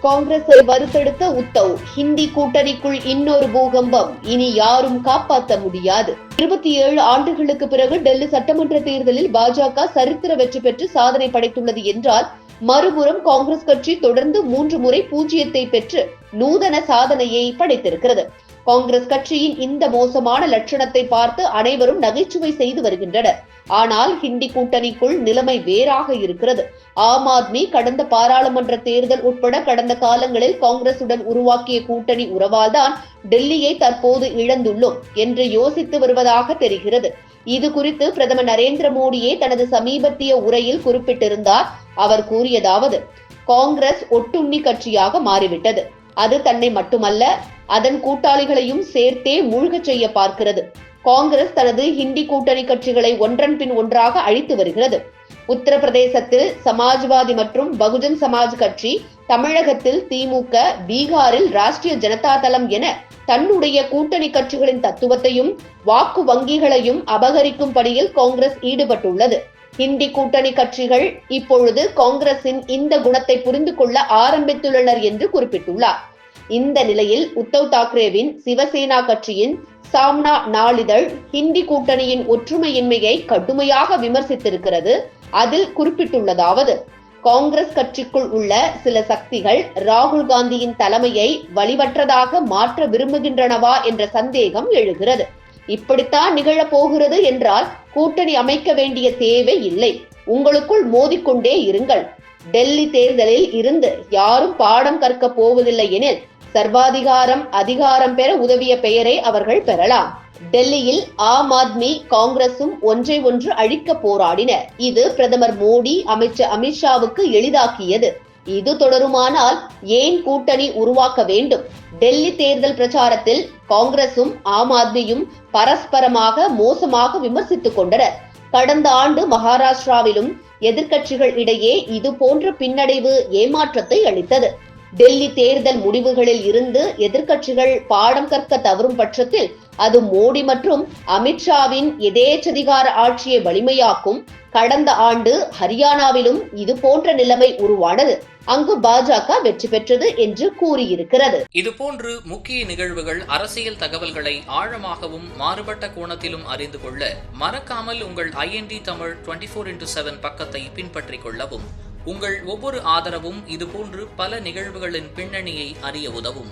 காங்கிரஸை வறுத்தெடுத்த உத்தவ். ஹிந்தி கூட்டணிக்குள் இன்னொரு பூகம்பம். இனி யாரும் காப்பாற்ற முடியாது. 27 ஆண்டுகளுக்கு பிறகு டெல்லி சட்டமன்ற தேர்தலில் பாஜக சரித்திர வெற்றி பெற்று சாதனை படைத்துள்ளது என்றால், மறுபுறம் காங்கிரஸ் கட்சி தொடர்ந்து 3 முறை பூஜ்ஜியத்தை பெற்று நூதன சாதனையை படைத்திருக்கிறது. காங்கிரஸ் கட்சியின் இந்த மோசமான லட்சணத்தை பார்த்து அனைவரும் நகைச்சுவை செய்து வருகின்றனர். ஆனால் ஹிந்தி கூட்டணிக்குள் நிலைமை வேறாக இருக்கிறது. ஆம் ஆத்மி கடந்த பாராளுமன்ற தேர்தல் உட்பட கடந்த காலங்களில் காங்கிரசுடன் உருவாக்கிய கூட்டணி உறவால்தான் டெல்லியை தற்போது இழந்துள்ளோம் என்று யோசித்து வருவதாக தெரிகிறது. இது குறித்து பிரதமர் நரேந்திர மோடியே தனது சமீபத்திய உரையில் குறிப்பிட்டிருந்தார். அவர் கூறியதாவது: காங்கிரஸ் ஒட்டுண்ணி கட்சியாக மாறிவிட்டது. அது தன்னை மட்டுமல்ல, அதன் கூட்டாளிகளையும் சேர்த்தே மூழ்கச் செய்ய பார்க்கிறது. காங்கிரஸ் தனது ஹிந்தி கூட்டணி கட்சிகளை ஒன்றன் பின் ஒன்றாக அழித்து வருகிறது. உத்தரப்பிரதேசத்தில் சமாஜ்வாதி மற்றும் பகுஜன் சமாஜ் கட்சி, தமிழகத்தில் திமுக, பீகாரில் ராஷ்டிரிய ஜனதா தளம் என தன்னுடைய கூட்டணி கட்சிகளின் தத்துவத்தையும் வாக்கு வங்கிகளையும் அபகரிக்கும் பணியில் காங்கிரஸ் ஈடுபட்டுள்ளது. ஹிந்தி கூட்டணி கட்சிகள் இப்பொழுது காங்கிரசின் இந்த குணத்தை புரிந்து கொள்ள ஆரம்பித்துள்ளனர் என்று குறிப்பிட்டுள்ளார். இந்த நிலையில் உத்தவ் தாக்கரேவின் சிவசேனா கட்சியின் சாம்னா நாளிதழ் ஹிந்தி கூட்டணியின் ஒற்றுமையின்மையை கடுமையாக விமர்சித்திருக்கிறது. அதில் குறிப்பிட்டுள்ளதாவது: காங்கிரஸ் கட்சிக்குள் உள்ள சில சக்திகள் ராகுல் காந்தியின் தலைமையை வலிவற்றதாக மாற்ற விரும்புகின்றனவா என்ற சந்தேகம் எழுகிறது. இப்படித்தான் நிகழப் போகிறது என்றால் கூட்டணி அமைக்க வேண்டிய தேவை இல்லை. உங்களுக்குள் மோதிக்கொண்டே இருங்கள். டெல்லி தேர்தலில் இருந்து யாரும் பாடம் கற்க போவதில்லை எனில் சர்வாதிகாரம் அதிகாரம் பெற உதவிய பெயரை அவர்கள் பெறலாம். டெல்லியில் ஆம் ஆத்மி காங்கிரசும் ஒன்றை ஒன்று அழிக்க போராடின. இது பிரதமர் மோடி, அமைச்சர் அமித்ஷாவுக்கு எளிதாக்கியது. இது தொடருமானால் ஏன் கூட்டணி உருவாக்க வேண்டும்? டெல்லி தேர்தல் பிரச்சாரத்தில் காங்கிரசும் ஆம் ஆத்மியும் பரஸ்பரமாக மோசமாக விமர்சித்துக் கொண்டனர். கடந்த ஆண்டு மகாராஷ்டிராவிலும் எதிர்க்கட்சிகள் இடையே இது போன்ற பின்னடைவு ஏமாற்றத்தை அளித்தது. டெல்லி தேர்தல் முடிவுகளில் இருந்து எதிர்க்கட்சிகள் பாடம் கற்க தவறும் பட்சத்தில் அது மோடி மற்றும் அமித்ஷாவின் எதேச்சதிகார ஆட்சியை வலிமையாக்கும். கடந்த ஆண்டு ஹரியானாவிலும் இது போன்ற நிலைமை உருவானது. அங்கு பாஜக வெற்றி பெற்றது என்று கூறியிருக்கிறது. இதுபோன்று முக்கிய நிகழ்வுகள், அரசியல் தகவல்களை ஆழமாகவும் மாறுபட்ட கோணத்திலும் அறிந்து கொள்ள மறக்காமல் உங்கள் IND தமிழ் 24x7 பக்கத்தை பின்பற்றிக் கொள்ளவும். உங்கள் ஒவ்வொரு ஆதரவும் இதுபோன்று பல நிகழ்வுகளின் பின்னணியை அறிய உதவும்.